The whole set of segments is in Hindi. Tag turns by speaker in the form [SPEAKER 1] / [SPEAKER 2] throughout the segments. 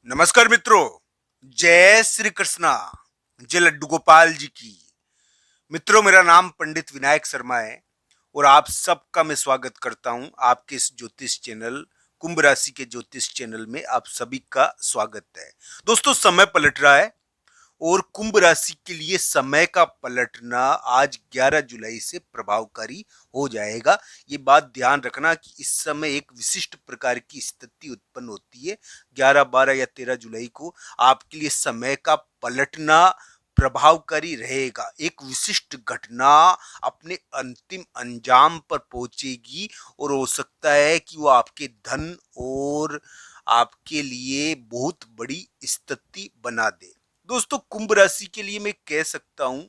[SPEAKER 1] नमस्कार मित्रों। जय श्री कृष्णा। जय लड्डू गोपाल जी की। मित्रों, मेरा नाम पंडित विनायक शर्मा है और आप सबका मैं स्वागत करता हूं आपके इस ज्योतिष चैनल कुंभ राशि के ज्योतिष चैनल में। आप सभी का स्वागत है। दोस्तों, समय पलट रहा है और कुंभ राशि के लिए समय का पलटना आज 11 जुलाई से प्रभावकारी हो जाएगा। ये बात ध्यान रखना कि इस समय एक विशिष्ट प्रकार की स्थिति उत्पन्न होती है। 11, 12 या 13 जुलाई को आपके लिए समय का पलटना प्रभावकारी रहेगा। एक विशिष्ट घटना अपने अंतिम अंजाम पर पहुंचेगी और हो सकता है कि वो आपके धन और आपके लिए बहुत बड़ी स्थिति बना दे। दोस्तों, कुंभ राशि के लिए मैं कह सकता हूं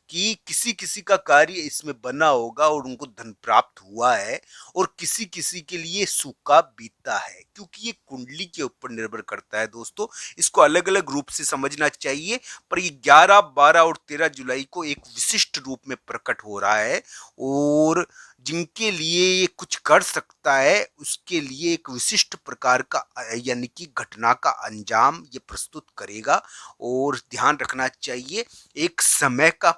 [SPEAKER 1] कि किसी किसी का कार्य इसमें बना होगा और उनको धन प्राप्त हुआ है और किसी किसी के लिए सूखा बीता है, क्योंकि ये कुंडली के ऊपर निर्भर करता है। दोस्तों, इसको अलग अलग रूप से समझना चाहिए, पर ये 11, 12 और 13 जुलाई को एक विशिष्ट रूप में प्रकट हो रहा है और जिनके लिए ये कुछ कर सकता है उसके लिए एक विशिष्ट प्रकार का यानी कि घटना का अंजाम ये प्रस्तुत करेगा। और ध्यान रखना चाहिए, एक समय का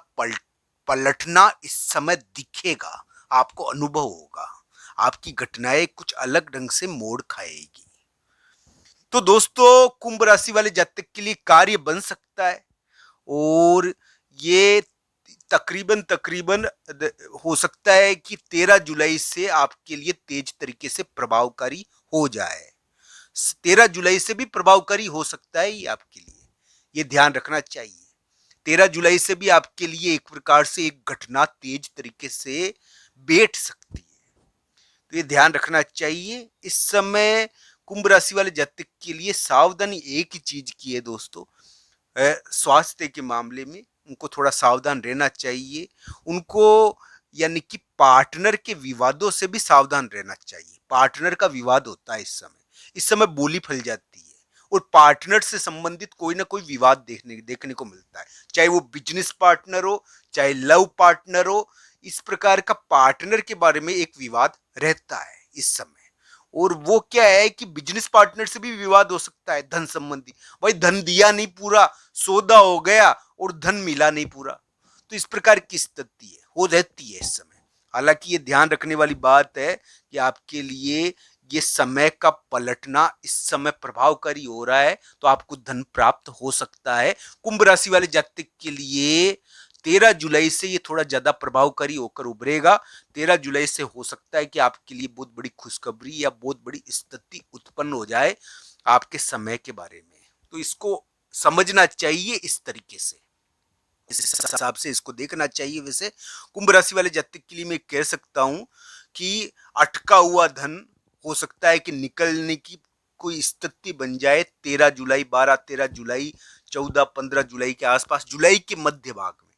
[SPEAKER 1] पलटना इस समय दिखेगा, आपको अनुभव होगा, आपकी घटनाएं कुछ अलग ढंग से मोड़ खाएगी। तो दोस्तों, कुंभ राशि वाले जातक के लिए कार्य बन सकता है और ये तकरीबन तकरीबन हो सकता है कि 13 जुलाई से आपके लिए तेज तरीके से प्रभावकारी हो जाए। 13 जुलाई से भी प्रभावकारी हो सकता है ये आपके लिए, ये ध्यान रखना चाहिए। 13 जुलाई से भी आपके लिए एक प्रकार से एक घटना तेज तरीके से बैठ सकती है, तो ये ध्यान रखना चाहिए। इस समय कुंभ राशि वाले जातक के लिए सावधानी एक ही चीज की है दोस्तों, स्वास्थ्य के मामले में उनको थोड़ा सावधान रहना चाहिए। उनको यानी कि पार्टनर के विवादों से भी सावधान रहना चाहिए। पार्टनर का विवाद होता है इस समय बोली फैल जाती है और पार्टनर से संबंधित कोई ना कोई विवाद देखने को मिलता है, चाहे वो बिजनेस पार्टनर हो, चाहे लव पार्टनर हो। इस प्रकार का पार्टनर के बारे में एक विवाद रहता है इस समय। और वो क्या है कि बिजनेस पार्टनर से भी विवाद हो सकता है धन संबंधी। भाई, धन दिया नहीं पूरा, सौदा हो गया और धन मिला नहीं पूरा, तो इस प्रकार की स्थिति है, हो रहती है इस समय। हालांकि ये ध्यान रखने वाली बात है कि आपके लिए ये समय का पलटना इस समय प्रभावकारी हो रहा है, तो आपको धन प्राप्त हो सकता है। कुंभ राशि वाले जातक के लिए 13 जुलाई से ये थोड़ा ज्यादा प्रभावकारी होकर उभरेगा। 13 जुलाई से हो सकता है कि आपके लिए बहुत बड़ी खुशखबरी या बहुत बड़ी स्थिति उत्पन्न हो जाए आपके समय के बारे में। तो इसको समझना चाहिए इस तरीके से, इस हिसाब से इसको देखना चाहिए। वैसे कुंभ राशि वाले जातक के लिए मैं कह सकता हूं कि अटका हुआ धन हो सकता है कि निकलने की कोई स्थिति बन जाए 13 जुलाई, 12, 13 जुलाई, 14, 15 जुलाई के आसपास, जुलाई के मध्य भाग में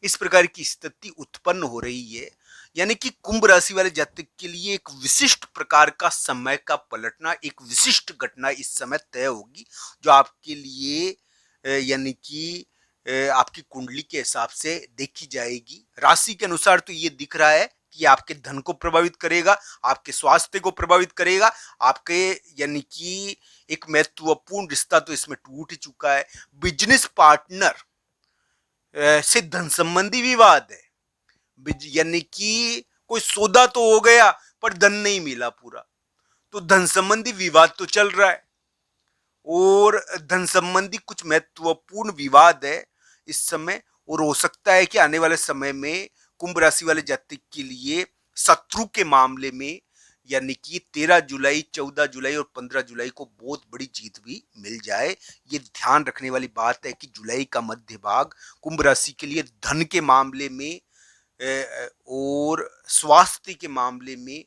[SPEAKER 1] इस प्रकार की स्थिति उत्पन्न हो रही है। यानी कि कुंभ राशि वाले जातक के लिए एक विशिष्ट प्रकार का समय का पलटना, एक विशिष्ट घटना इस समय तय होगी, जो आपके लिए यानी कि आपकी कुंडली के हिसाब से देखी जाएगी। राशि के अनुसार तो ये दिख रहा है कि आपके धन को प्रभावित करेगा, आपके स्वास्थ्य को प्रभावित करेगा, आपके यानी कि एक महत्वपूर्ण रिश्ता तो इसमें टूट चुका है। बिजनेस पार्टनर से धन संबंधी विवाद है, यानी कि कोई सौदा तो हो गया पर धन नहीं मिला पूरा, तो धन संबंधी विवाद तो चल रहा है और धन संबंधी कुछ महत्वपूर्ण विवाद है इस समय। और हो सकता है कि आने वाले समय में कुंभ राशि वाले जातक के लिए शत्रु के मामले में यानी कि 13 जुलाई, 14 जुलाई और 15 जुलाई को बहुत बड़ी जीत भी मिल जाए। ये ध्यान रखने वाली बात है कि जुलाई का मध्य भाग कुंभ राशि के लिए धन के मामले में और स्वास्थ्य के मामले में,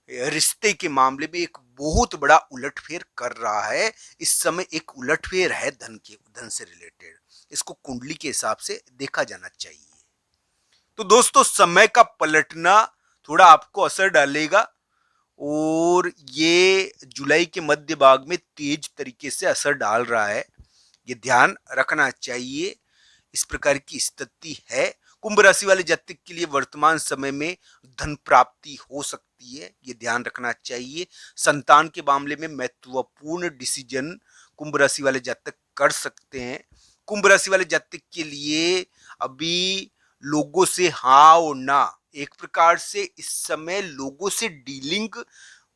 [SPEAKER 1] रिश्ते के मामले में एक बहुत बड़ा उलटफेर कर रहा है। इस समय एक उलटफेर है धन से रिलेटेड, इसको कुंडली के हिसाब से देखा जाना चाहिए। तो दोस्तों, समय का पलटना थोड़ा आपको असर डालेगा और ये जुलाई के मध्य भाग में तेज तरीके से असर डाल रहा है, ये ध्यान रखना चाहिए। इस प्रकार की स्थिति है। कुंभ राशि वाले जातक के लिए वर्तमान समय में धन प्राप्ति हो सकती है, ये ध्यान रखना चाहिए। संतान के मामले में महत्वपूर्ण डिसीजन कुंभ राशि वाले जातक कर सकते हैं। कुंभ राशि वाले जातक के लिए अभी लोगों से हाँ और ना, एक प्रकार से इस समय लोगों से डीलिंग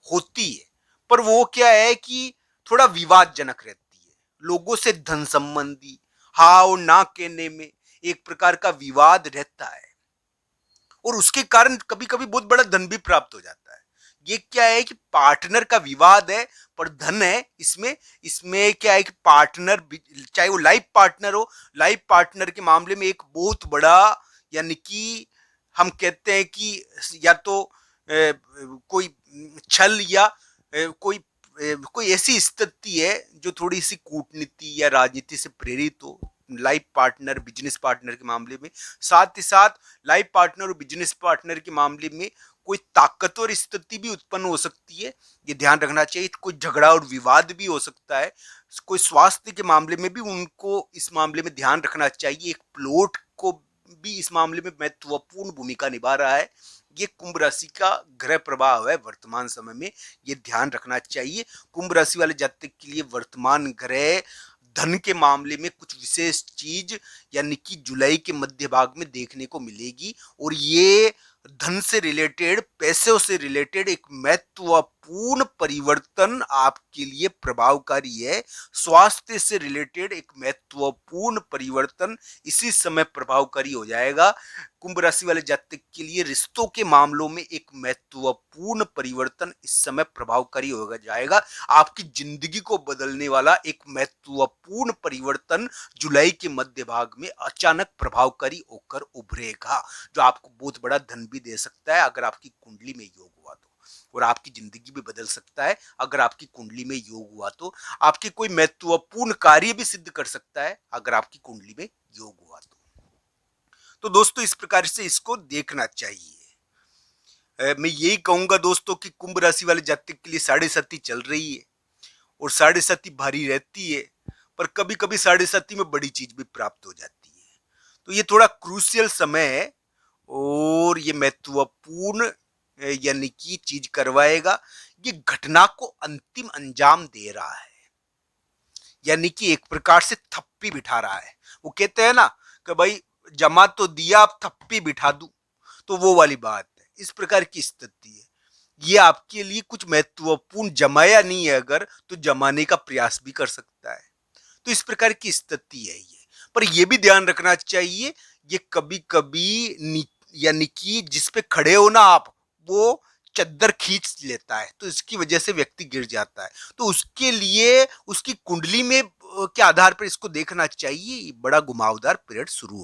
[SPEAKER 1] होती है, पर वो क्या है कि थोड़ा विवादजनक रहती है। लोगों से धन संबंधी हाँ और ना कहने में एक प्रकार का विवाद रहता है, और उसके कारण कभी कभी बहुत बड़ा धन भी प्राप्त हो जाता है। ये क्या है कि पार्टनर का विवाद है पर धन है इसमें। इसमें क्या है कि पार्टनर, चाहे वो लाइफ पार्टनर हो, लाइफ पार्टनर के मामले में एक बहुत बड़ा, यानी कि हम कहते हैं कि या तो कोई छल या कोई ऐसी स्थिति है जो थोड़ी सी कूटनीति या राजनीति से प्रेरित हो, लाइफ पार्टनर बिजनेस पार्टनर के मामले में। साथ ही साथ लाइफ पार्टनर और बिजनेस पार्टनर के मामले में कोई ताकतवर स्थिति भी उत्पन्न हो सकती है, ये ध्यान रखना चाहिए। कोई झगड़ा और विवाद भी हो सकता है। कोई स्वास्थ्य के मामले में भी उनको इस मामले में ध्यान रखना चाहिए। एक प्लॉट को भी इस मामले में महत्वपूर्ण भूमिका निभा रहा है। ये कुंभ राशि का ग्रह प्रभाव है वर्तमान समय में, ये ध्यान रखना चाहिए। कुंभ राशि वाले जातक के लिए वर्तमान ग्रह धन के मामले में कुछ विशेष चीज यानी कि जुलाई के मध्य भाग में देखने को मिलेगी, और ये धन से रिलेटेड, पैसों से रिलेटेड एक महत्वपूर्ण परिवर्तन आपके लिए प्रभावकारी है। स्वास्थ्य से रिलेटेड एक महत्वपूर्ण परिवर्तन इसी समय प्रभावकारी हो जाएगा। कुंभ राशि वाले जातक के लिए रिश्तों के मामलों में एक महत्वपूर्ण परिवर्तन इस समय प्रभावकारी हो जाएगा। आपकी जिंदगी को बदलने वाला एक महत्वपूर्ण परिवर्तन जुलाई के मध्य भाग में अचानक प्रभावकारी होकर उभरेगा, जो आपको बहुत बड़ा धन भी दे सकता है अगर आपकी कुंडली में योग हुआ तो, और आपकी जिंदगी भी बदल सकता है अगर आपकी कुंडली में योग हुआ तो। आपके कोई महत्वपूर्ण कार्य भी सिद्ध कर सकता है अगर आपकी कुंडली में योग हुआ तो दोस्तों इस प्रकार से इसको देखना चाहिए। मैं यही कहूंगा दोस्तों कि कुंभ राशि वाले जातक के लिए साढ़े साथी चल रही है, और साढ़े साथी भारी रहती है, पर कभी कभी साढ़े साथी में बड़ी चीज भी प्राप्त हो जाती है। तो ये थोड़ा क्रूशियल समय है, और ये महत्वपूर्ण यानी कि चीज करवाएगा। ये घटना को अंतिम अंजाम दे रहा है, यानी कि एक प्रकार से थप्पी बिठा रहा है। वो कहते हैं ना कि भाई जमा तो दिया, अब थप्पी बिठा दूं, तो वो वाली बात है। इस प्रकार की स्थिति है। ये आपके लिए कुछ महत्वपूर्ण जमाया नहीं है अगर, तो जमाने का प्रयास भी कर सकता है। तो इस प्रकार की स्थिति है ये। पर यह भी ध्यान रखना चाहिए, ये कभी कभी यानी कि जिस पे खड़े हो ना आप, वो चद्दर खींच लेता है, तो इसकी वजह से व्यक्ति गिर जाता है। तो उसके लिए उसकी कुंडली में के आधार पर इसको देखना चाहिए। बड़ा घुमावदार पीरियड शुरू